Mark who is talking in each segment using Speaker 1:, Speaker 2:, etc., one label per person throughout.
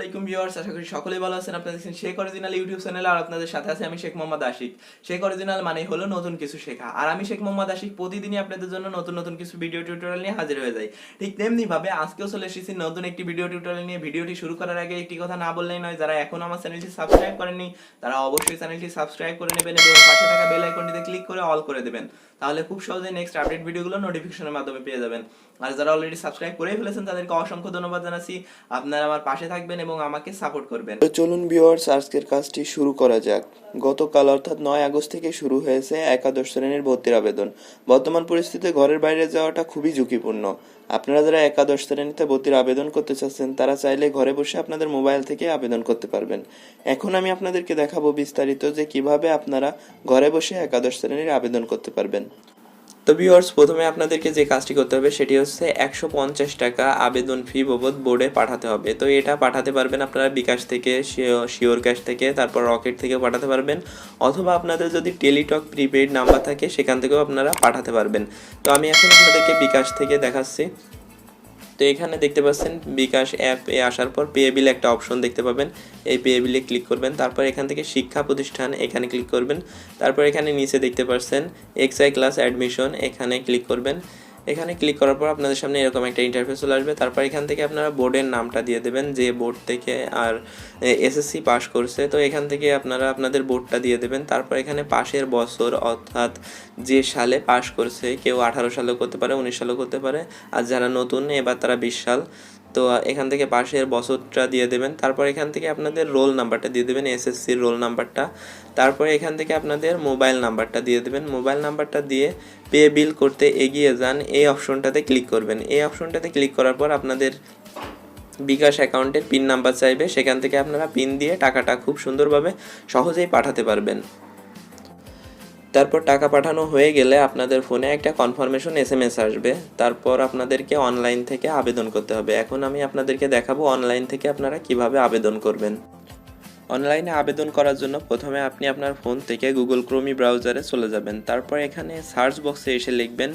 Speaker 1: আলাইকুম ভিউয়ার্স, আশা করি সকলেই ভালো আছেন। আপনারা দেখছেন শেখ অরিজিনাল ইউটিউব চ্যানেল, আর আপনাদের সাথে আছে আমি শেখ মোহাম্মদ আশিক। শেখ অরিজিনাল মানে হলো নতুন কিছু শেখা, আর আমি শেখ মোহাম্মদ আশিক প্রতিদিনই আপনাদের জন্য নতুন নতুন কিছু ভিডিও টিউটোরিয়াল নিয়ে হাজির হয়ে যাই। ঠিক তেমনি ভাবে আজকেও চলে এসেছি নতুন একটি ভিডিও টিউটোরিয়াল নিয়ে। ভিডিওটি শুরু করার আগে একটি কথা না বললেই নয়, যারা এখন আমার চ্যানেলটি সাবস্ক্রাইব করেননি তারা অবশ্যই চ্যানেলটি সাবস্ক্রাইব করে নেবেন এবং পাশে থাকা বেল আইকনটিতে ক্লিক করে অল করে দেবেন। তাহলে খুব সহজেই নেক্সট আপডেট ভিডিওগুলো নোটিফিকেশনের মাধ্যমে পেয়ে যাবেন। আর যারা অলরেডি সাবস্ক্রাইব করে ফেলেছেন তাদেরকে অসংখ্য ধন্যবাদ জানাচ্ছি। আপনারা আমার পাশে থাকবেন এবং আমাকে সাপোর্ট করবেন।
Speaker 2: তো চলুন ভিউয়ার্স, আজকের কাজটি শুরু করা যাক। গতকাল অর্থাৎ 9 আগস্ট থেকে শুরু হয়েছে একাদশ শ্রেণীর ভর্তির আবেদন। বর্তমান পরিস্থিতিতে ঘরের বাইরে যাওয়াটা খুবই ঝুঁকিপূর্ণ। আপনারা যারা একাদশ শ্রেণীতে ভর্তির আবেদন করতে চাচ্ছেন তারা চাইলে ঘরে বসে আপনাদের মোবাইল থেকে আবেদন করতে পারবেন। এখন আমি আপনাদেরকে দেখাবো বিস্তারিত যে কিভাবে আপনারা ঘরে বসে একাদশ শ্রেণীর আবেদন করতে পারবেন।
Speaker 1: তো ভিউয়ার্স, প্রথমে আপনাদেরকে যে কাজটি করতে হবে সেটি হচ্ছে 150 টাকা আবেদন ফি বাবদ বোর্ডে পাঠাতে হবে। তো এটা পাঠাতে পারবেন আপনারা বিকাশ থেকে, শিওর ক্যাশ থেকে, তারপর রকেট থেকে পাঠাতে পারবেন, অথবা আপনাদের যদি টেলিটক প্রিপেইড নাম্বার থাকে সেখান থেকেও আপনারা পাঠাতে পারবেন। তো আমি এখন আপনাদেরকে বিকাশ থেকে দেখাচ্ছি। তো এখানে দেখতে পাচ্ছেন বিকাশ অ্যাপে আসার পর পে বিল একটা অপশন দেখতে পাবেন, এই পে বিলে ক্লিক করবেন। তারপর এখান থেকে শিক্ষা প্রতিষ্ঠান এখানে ক্লিক করবেন। তারপর এখানে নিচে দেখতে পাচ্ছেন এক্সআই ক্লাস অ্যাডমিশন, এখানে ক্লিক করবেন। এখানে ক্লিক করার পর আপনাদের সামনে এরকম একটা ইন্টারফেস চলে আসবে। তারপর এখান থেকে আপনারা বোর্ডের নামটা দিয়ে দেবেন, যে বোর্ড থেকে আর এসএসসি পাস করছে। তো এখান থেকে আপনারা আপনাদের বোর্ডটা দিয়ে দেবেন। তারপর এখানে পাশের বছর অর্থাৎ যে সালে পাস করছে, কেউ 18 সালেও করতে পারে, 19 সালেও করতে পারে, আর যারা নতুন এবার তারা 20 সাল। তো এখান থেকে পাশের বছরটা দিয়ে দেবেন। তারপর এখান থেকে আপনাদের রোল নাম্বারটা দিয়ে দেবেন, এসএসসির রোল নাম্বারটা। তারপরে এখান থেকে আপনাদের মোবাইল নাম্বারটা দিয়ে দেবেন। মোবাইল নাম্বারটা দিয়ে পে বিল করতে এগিয়ে যান, এই অপশনটাতে ক্লিক করবেন। এই অপশনটাতে ক্লিক করার পর আপনাদের বিকাশ অ্যাকাউন্টের পিন নাম্বার চাইবে, সেখান থেকে আপনারা পিন দিয়ে টাকাটা খুব সুন্দরভাবে সহজেই পাঠাতে পারবেন। তারপর টাকা পাঠানো হয়ে গেলে আপনাদের ফোনে একটা কনফার্মেশন এসএমএস আসবে। তারপর আপনাদেরকে অনলাইন থেকে আবেদন করতে হবে। এখন আমি আপনাদেরকে দেখাবো অনলাইন থেকে আপনারা কিভাবে আবেদন করবেন। অনলাইনে আবেদন করার জন্য প্রথমে আপনি আপনার ফোন থেকে গুগল ক্রোমি ব্রাউজারে চলে যাবেন। তারপর এখানে সার্চ বক্সে এসে লিখবেন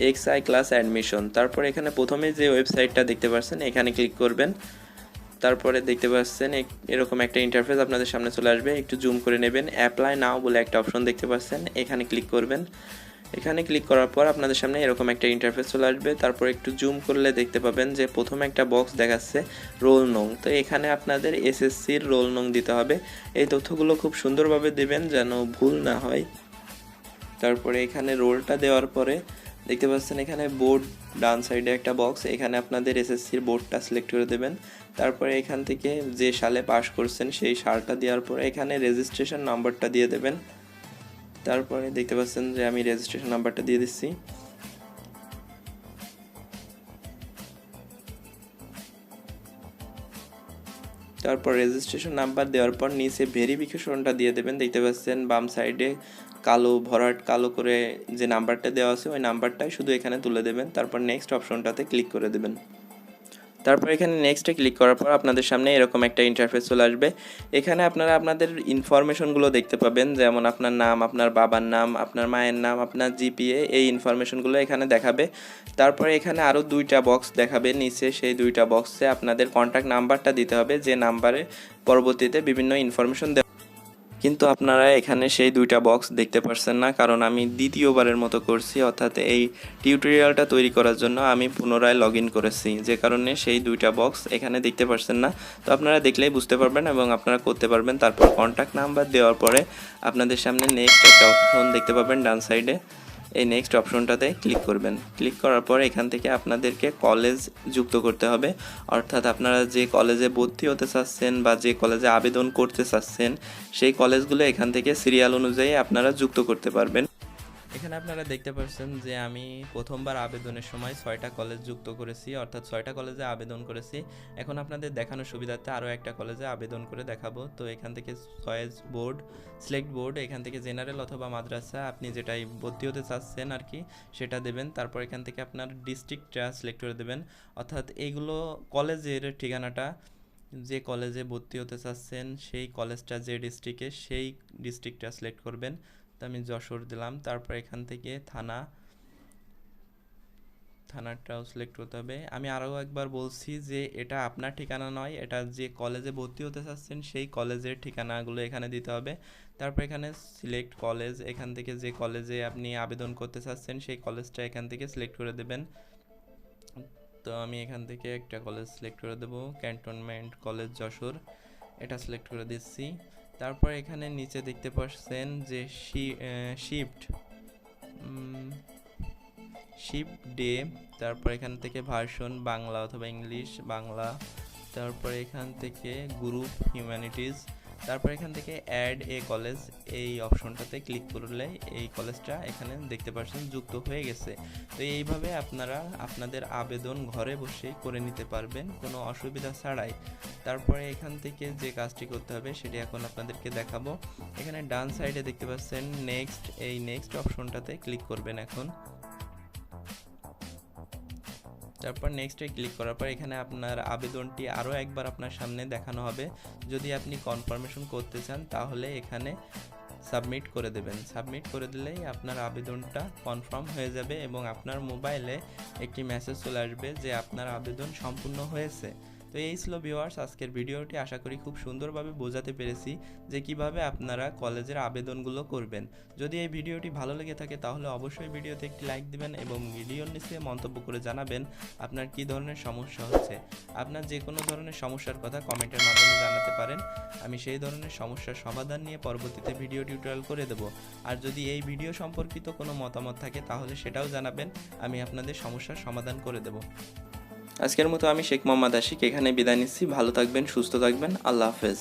Speaker 1: এক্সআই ক্লাস অ্যাডমিশন। তারপর এখানে প্রথমে যে ওয়েবসাইটটা দেখতে পাচ্ছেন এখানে ক্লিক করবেন। তারপরে দেখতে পাচ্ছেন এরকম একটা ইন্টারফেস আপনাদের সামনে চলে আসবে, একটু জুম করে নেবেন। অ্যাপ্লাই নাও বলে একটা অপশন দেখতে পাচ্ছেন, এখানে ক্লিক করবেন। এখানে ক্লিক করার পর আপনাদের সামনে এরকম একটা ইন্টারফেস চলে আসবে। তারপর একটু জুম করলে দেখতে পাবেন যে প্রথমে একটা বক্স দেখাচ্ছে রোল নং। তো এখানে আপনাদের এসএসসির রোল নং দিতে হবে। এই তথ্যগুলো খুব সুন্দরভাবে দেবেন যেন ভুল না হয়। তারপরে এখানে রোলটা দেওয়ার পরে দেখতে পাচ্ছেন এখানে বোর্ড ডান সাইডে একটা বক্স, এখানে আপনাদের এসএসসির বোর্ডটা সিলেক্ট করে দেবেন। তারপরে এখান থেকে যে সালে পাস করছেন সেই সালটা দেওয়ার পরে এখানে রেজিস্ট্রেশন নাম্বারটা দিয়ে দেবেন। তারপরে দেখতে পাচ্ছেন যে আমি রেজিস্ট্রেশন নাম্বারটা দিয়ে দিচ্ছি। তারপর রেজিস্ট্রেশন নাম্বার দেওয়ার পর নিচে ভেরিফিকেশনটা দিয়ে দেবেন। দেখতে পাচ্ছেন বাম সাইডে কালো ভরাট কালো করে যে নাম্বারটা দেওয়া আছে ওই নাম্বারটাই শুধু এখানে তুলে দেবেন। তারপর নেক্সট অপশনটাতে ক্লিক করে দেবেন। তারপর এখানে নেক্সটে ক্লিক করার পর আপনাদের সামনে এরকম একটা ইন্টারফেস চলে আসবে। এখানে আপনারা আপনাদের ইনফরমেশনগুলো দেখতে পাবেন, যেমন আপনার নাম, আপনার বাবার নাম, আপনার মায়ের নাম, আপনার জিপিএ, এই ইনফরমেশনগুলো এখানে দেখাবে। তারপরে এখানে আরও 2টা বক্স দেখাবে নিচে, সেই 2টা বক্সে আপনাদের কন্ট্যাক্ট নাম্বারটা দিতে হবে, যে নাম্বারে পরবর্তীতে বিভিন্ন ইনফরমেশন দেওয়া। কিন্তু আপনারা এখানে সেই 2টা বক্স দেখতে পাচ্ছেন না, কারণ আমি দ্বিতীয়বারের মতো করছি, অর্থাৎ এই টিউটোরিয়ালটা তৈরি করার জন্য আমি পুনরায় লগ ইন করেছি, যে কারণে সেই 2টা বক্স এখানে দেখতে পাচ্ছেন না। তো আপনারা দেখলেই বুঝতে পারবেন এবং আপনারা করতে পারবেন। তারপর কন্ট্যাক্ট নাম্বার দেওয়ার পরে আপনাদের সামনে নেক্সট একটা অপশন দেখতে পাবেন ডান সাইডে, এই নেক্সট অপশনটাতে ক্লিক করবেন। ক্লিক করার পর এখান থেকে আপনাদেরকে কলেজ যুক্ত করতে হবে, অর্থাৎ আপনারা যে কলেজে ভর্তি হতে চাচ্ছেন বা যে কলেজে আবেদন করতে চাচ্ছেন সেই কলেজগুলো এখান থেকে সিরিয়াল অনুযায়ী আপনারা যুক্ত করতে পারবেন। এখানে আপনারা দেখতে পাচ্ছেন যে আমি প্রথমবার আবেদনের সময় 6টা কলেজ যুক্ত করেছি, অর্থাৎ 6টা কলেজে আবেদন করেছি। এখন আপনাদের দেখানোর সুবিধার্থে আরও একটা কলেজে আবেদন করে দেখাবো। তো এখান থেকে চয়েস বোর্ড, সিলেক্ট বোর্ড, এখান থেকে জেনারেল অথবা মাদ্রাসা আপনি যেটাই ভর্তি হতে চাচ্ছেন আর কি সেটা দেবেন। তারপর এখান থেকে আপনার ডিস্ট্রিক্টটা সিলেক্ট করে দেবেন, অর্থাৎ এইগুলো কলেজের ঠিকানাটা, যে কলেজে ভর্তি হতে চাচ্ছেন সেই কলেজটা যে ডিস্ট্রিক্টে সেই ডিস্ট্রিক্টটা সিলেক্ট করবেন। তো আমি যশোর দিলাম। তারপর এখান থেকে থানা থানাটাও সিলেক্ট করতে হবে। আমি আরও একবার বলছি যে এটা আপনার ঠিকানা নয়, এটা যে কলেজে ভর্তি হতে চাচ্ছেন সেই কলেজের ঠিকানাগুলো এখানে দিতে হবে। তারপর এখানে সিলেক্ট কলেজ, এখান থেকে যে কলেজে আপনি আবেদন করতে চাচ্ছেন সেই কলেজটা এখান থেকে সিলেক্ট করে দেবেন। তো আমি এখান থেকে একটা কলেজ সিলেক্ট করে দেবো, ক্যান্টনমেন্ট কলেজ যশোর, এটা সিলেক্ট করে দিচ্ছি। তারপর এখানে নিচে দেখতে পাচ্ছেন যে শিফট ডে, তারপর এখান থেকে ভার্সন বাংলা অথবা ইংলিশ বাংলা, তারপর এখান থেকে গ্রুপ হিউম্যানিটিজ, তারপর এখান থেকে অ্যাড এ কলেজ, এই অপশনটাতে ক্লিক করলে এই কলেজটা এখানে দেখতে পাচ্ছেন যুক্ত হয়ে গেছে। তো এইভাবে আপনারা আপনাদের আবেদন ঘরে বসে করে নিতে পারবেন কোনো অসুবিধা ছাড়াই। তারপরে এখান থেকে যে কাজটি করতে হবে সেটি এখন আপনাদেরকে দেখাবো। এখানে ডান সাইডে দেখতে পাচ্ছেন নেক্সট, এই নেক্সট অপশনটাতে ক্লিক করবেন এখন। তারপর নেক্সটে ক্লিক করার পর এখানে আপনার আবেদনটি আরও একবার আপনার সামনে দেখানো হবে। যদি আপনি কনফার্মেশন করতে চান তাহলে এখানে সাবমিট করে দেবেন। সাবমিট করে দিলেই আপনার আবেদনটা কনফার্ম হয়ে যাবে এবং আপনার মোবাইলে একটি মেসেজ চলে আসবে যে আপনার আবেদন সম্পূর্ণ হয়েছে। তো এই ছিল ভিউয়ার্স আজকের ভিডিওটি। আশা করি খুব সুন্দরভাবে বোঝাতে পেরেছি যে কিভাবে আপনারা কলেজের আবেদনগুলো করবেন। যদি এই ভিডিওটি ভালো লেগে থাকে তাহলে অবশ্যই ভিডিওতে একটি লাইক দিবেন এবং ভিডিওর নিচে মন্তব্য করে জানাবেন আপনার কী ধরনের সমস্যা হচ্ছে। আপনার যে কোনো ধরনের সমস্যার কথা কমেন্টের মাধ্যমে জানাতে পারেন, আমি সেই ধরনের সমস্যার সমাধান নিয়ে পরবর্তীতে ভিডিও টিউটোরিয়াল করে দেব। আর যদি এই ভিডিও সম্পর্কিত কোনো মতামত থাকে তাহলে সেটাও জানাবেন, আমি আপনাদের সমস্যার সমাধান করে দেব। আজকের মতো আমি শেখ মোহাম্মদ আশিক এখানে বিদায় নিচ্ছি। ভালো থাকবেন, সুস্থ থাকবেন, আল্লাহ হাফেজ।